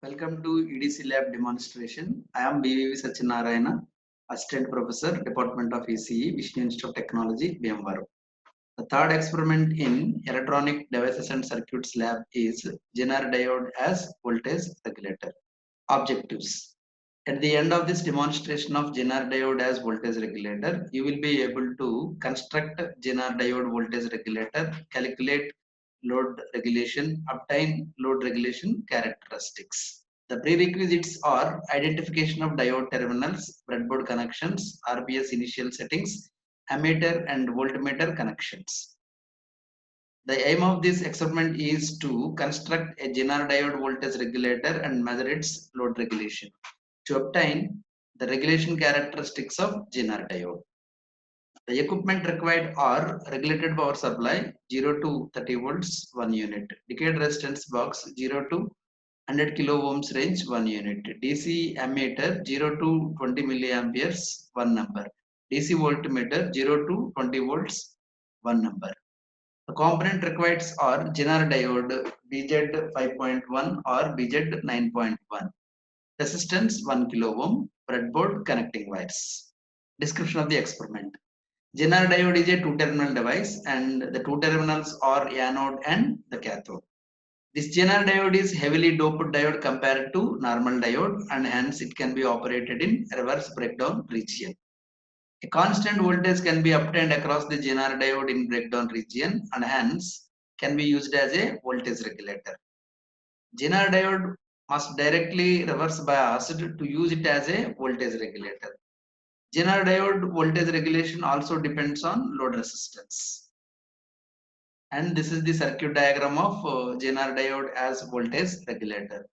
Welcome to EDC Lab demonstration. I am BVV Sachinarayana, Assistant Professor, Department of ECE, Vishnu Institute of Technology, Bhimavaram. The third experiment in Electronic Devices and Circuits Lab is Zener Diode as voltage regulator. Objectives. At the end of this demonstration of Zener Diode as voltage regulator, you will be able to construct Zener Diode voltage regulator, calculate load regulation, obtain load regulation characteristics. The prerequisites are identification of diode terminals, breadboard connections, RBS initial settings, ammeter and voltmeter connections. The aim of this experiment is to construct a Zener diode voltage regulator and measure its load regulation to obtain the regulation characteristics of Zener diode. The equipment required are regulated power supply 0 to 30 volts 1 unit, decade resistance box 0 to 100 kilo ohms range 1 unit, DC ammeter 0 to 20 milliamperes 1 number, DC voltmeter 0 to 20 volts 1 number. The component required are Zener diode BZ 5.1 or BZ 9.1, resistance 1 kilo ohm, breadboard connecting wires. Description of the experiment. Zener diode is a two-terminal device and the two terminals are anode and the cathode. This Zener diode is heavily doped diode compared to normal diode and hence it can be operated in reverse breakdown region. A constant voltage can be obtained across the Zener diode in breakdown region and hence can be used as a voltage regulator. Zener diode must directly reverse biased to use it as a voltage regulator. Zener diode voltage regulation also depends on load resistance. And this is the circuit diagram of Zener diode as voltage regulator.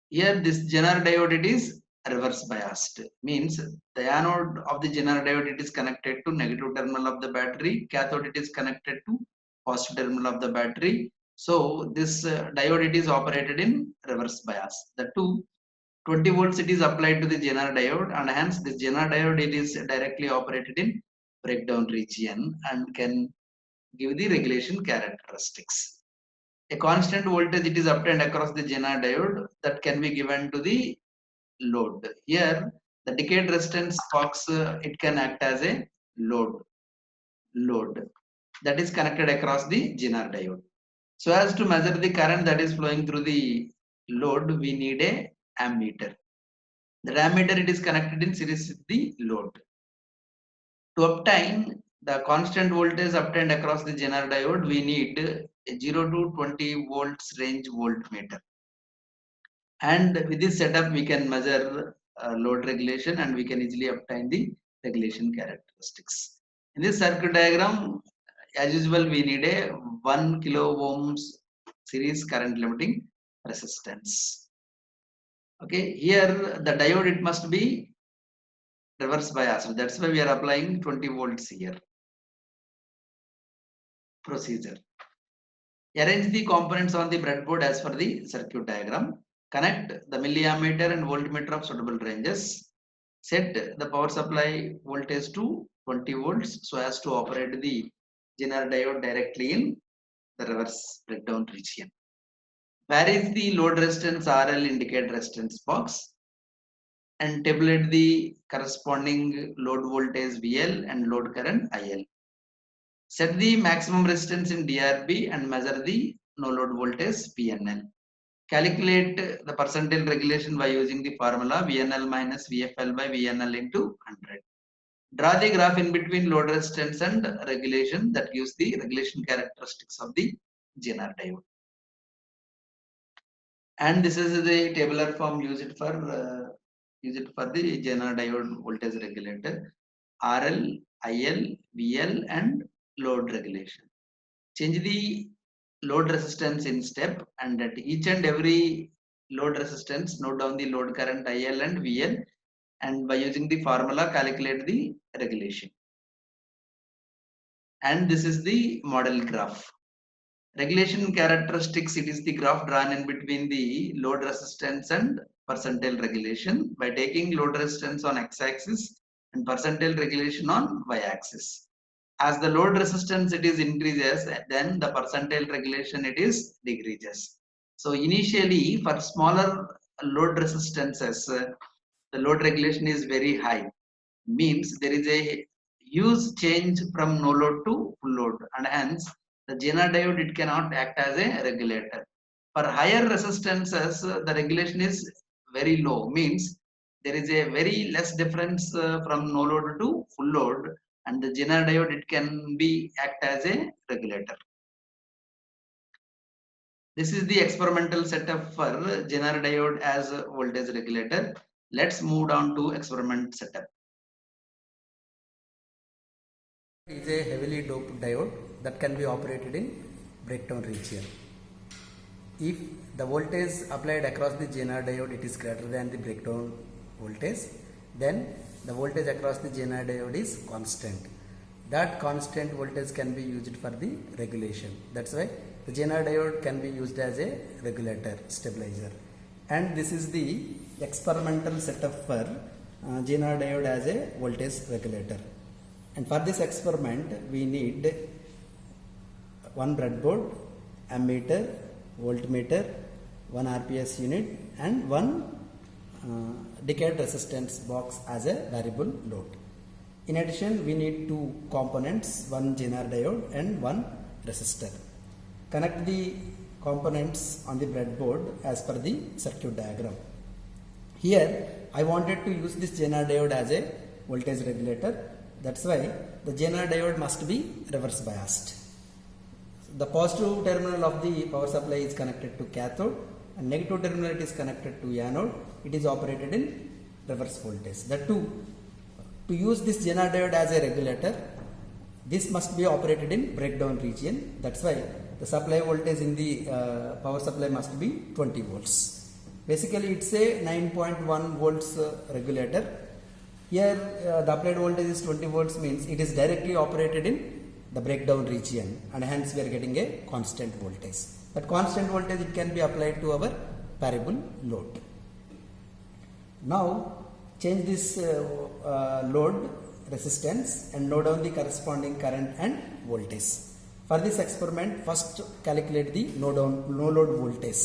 Here this Zener diode it is reverse biased, means the anode of the Zener diode it is connected to negative terminal of the battery, cathode it is connected to positive terminal of the battery. So this diode it is operated in reverse bias. The 20 volts it is applied to the Zener diode and hence this Zener diode it is directly operated in breakdown region and can give the regulation characteristics. A constant voltage it is obtained across the Zener diode that can be given to the load. Here the decade resistance box it can act as a load that is connected across the Zener diode. So as to measure the current that is flowing through the load, we need a ammeter. The ammeter it is connected in series with the load. To obtain the constant voltage obtained across the Zener diode, we need a 0 to 20 volts range voltmeter. And with this setup, we can measure load regulation and we can easily obtain the regulation characteristics. In this circuit diagram, as usual, we need a 1 kilo ohms series current limiting resistance. Okay, here the diode it must be reverse bias. That's why we are applying 20 volts here. Procedure. Arrange the components on the breadboard as per the circuit diagram. Connect the milliammeter and voltmeter of suitable ranges. Set the power supply voltage to 20 volts so as to operate the Zener diode directly in the reverse breakdown region. Where is the load resistance RL indicate resistance box and tabulate the corresponding load voltage VL and load current IL. Set the maximum resistance in DRB and measure the no load voltage VNL. Calculate the percentile regulation by using the formula VNL minus VFL by VNL into 100. Draw the graph in between load resistance and regulation that gives the regulation characteristics of the Zener diode. And this is the tabular form used for the Zener diode voltage regulator. RL, IL, VL and load regulation. Change the load resistance in step and at each and every load resistance note down the load current IL and VL and by using the formula calculate the regulation. And this is the model graph. Regulation characteristics, it is the graph drawn in between the load resistance and percentile regulation by taking load resistance on x-axis and percentile regulation on y-axis. As the load resistance it is increases, then the percentile regulation it is decreases. So initially for smaller load resistances, the load regulation is very high. Means there is a huge change from no load to full load, and hence the Zener diode it cannot act as a regulator. For higher resistances, the regulation is very low. Means there is a very less difference from no load to full load, and the Zener diode it can be act as a regulator. This is the experimental setup for Zener diode as a voltage regulator. Let's move on to experiment setup. Is a heavily doped diode that can be operated in breakdown region. If the voltage applied across the Zener diode it is greater than the breakdown voltage, then the voltage across the Zener diode is constant. That constant voltage can be used for the regulation. That's why the Zener diode can be used as a regulator, stabilizer. And this is the experimental setup for Zener diode as a voltage regulator. And for this experiment we need one breadboard, ammeter, voltmeter, one RPS unit and one decade resistance box as a variable load. In addition we need two components, one Zener diode and one resistor. Connect the components on the breadboard as per the circuit diagram. Here I wanted to use this Zener diode as a voltage regulator. That's why the Zener diode must be reverse biased. The positive terminal of the power supply is connected to cathode and negative terminal it is connected to anode. It is operated in reverse voltage. That too, to use this Zener diode as a regulator, this must be operated in breakdown region. That's why the supply voltage in the power supply must be 20 volts. Basically it's a 9.1 volts regulator. Here the applied voltage is 20 volts, means it is directly operated in the breakdown region and hence we are getting a constant voltage. That constant voltage it can be applied to our variable load. Now change this load resistance and note down the corresponding current and voltage. For this experiment first calculate the no load voltage.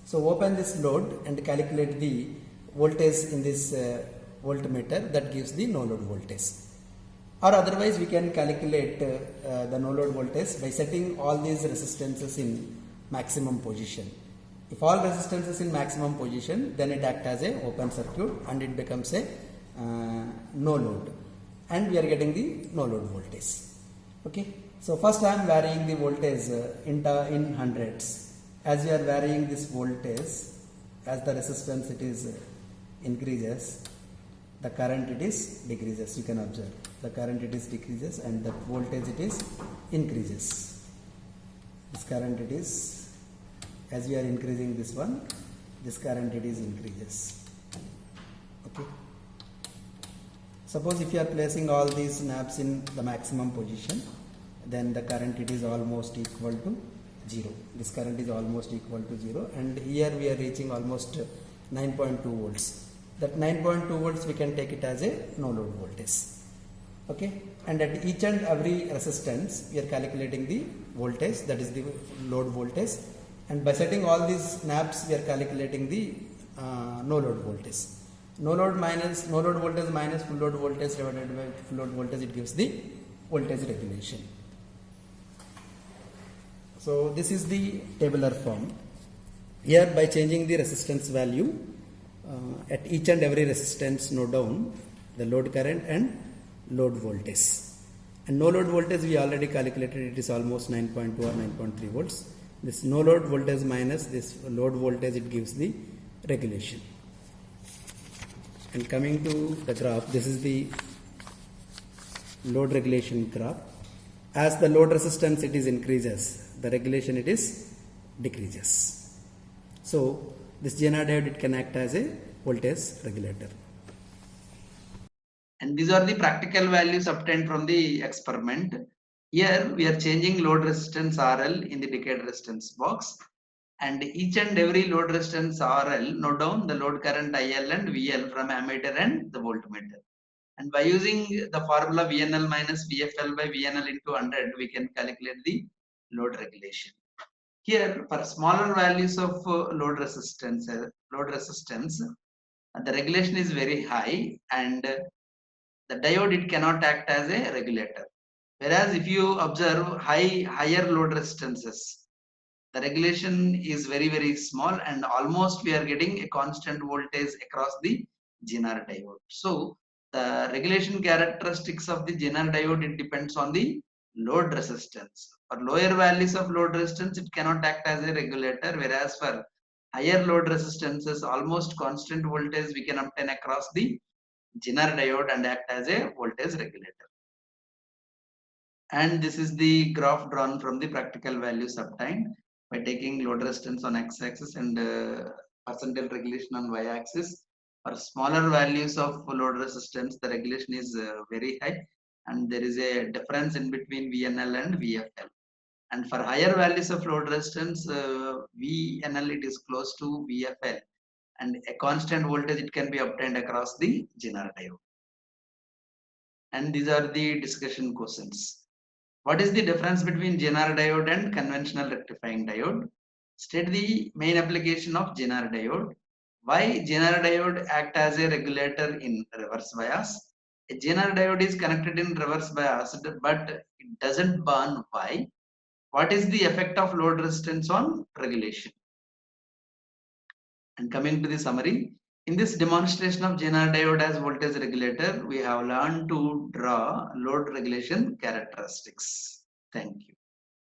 So open this load and calculate the voltage in this voltmeter that gives the no load voltage. Or otherwise we can calculate the no load voltage by setting all these resistances in maximum position. If all resistances in maximum position, then it acts as a open circuit and it becomes a no load and we are getting the no load voltage. Okay. So first I am varying the voltage in hundreds. As we are varying this voltage, as the resistance it is increases, the current it is decreases. You can observe the current it is decreases and the voltage it is increases. This current it is, as we are increasing this one, this current it is increases. Okay. Suppose if you are placing all these knobs in the maximum position, then the current it is almost equal to 0. This current is almost equal to 0 and here we are reaching almost 9.2 volts. That 9.2 volts we can take it as a no load voltage. Okay, and at each and every resistance we are calculating the voltage, that is the load voltage, and by setting all these knobs we are calculating the no load voltage. No load voltage minus full load voltage divided by full load voltage, it gives the voltage regulation. So this is the tabular form. Here by changing the resistance value at each and every resistance, note down the load current and load voltage. And no load voltage we already calculated, it is almost 9.2 or 9.3 volts. This no load voltage minus this load voltage, it gives the regulation. And coming to the graph, this is the load regulation graph. As the load resistance it is increases, the regulation it is decreases. So this Zener diode it can act as a voltage regulator. And these are the practical values obtained from the experiment. Here we are changing load resistance RL in the decade resistance box, and each and every load resistance RL, note down the load current IL and VL from ammeter and the voltmeter. And by using the formula VNL minus VFL by VNL into 100, we can calculate the load regulation. Here, for smaller values of load resistance, the regulation is very high, and the diode, it cannot act as a regulator. Whereas if you observe higher load resistances, the regulation is very small, and almost we are getting a constant voltage across the Zener diode. So the regulation characteristics of the Zener diode, it depends on the load resistance. For lower values of load resistance, it cannot act as a regulator, whereas for higher load resistances, almost constant voltage we can obtain across the Zener diode and act as a voltage regulator. And this is the graph drawn from the practical values obtained by taking load resistance on x-axis and percentile regulation on y-axis. For smaller values of load resistance, the regulation is very high, and there is a difference in between VNL and VFL. And for higher values of load resistance, VNL, it is close to VFL, and a constant voltage, it can be obtained across the Zener diode. And these are the discussion questions. What is the difference between Zener diode and conventional rectifying diode? State the main application of Zener diode. Why Zener diode act as a regulator in reverse bias? A Zener diode is connected in reverse bias, but it doesn't burn. Why? What is the effect of load resistance on regulation? And coming to the summary, in this demonstration of Zener diode as voltage regulator, we have learned to draw load regulation characteristics. Thank you.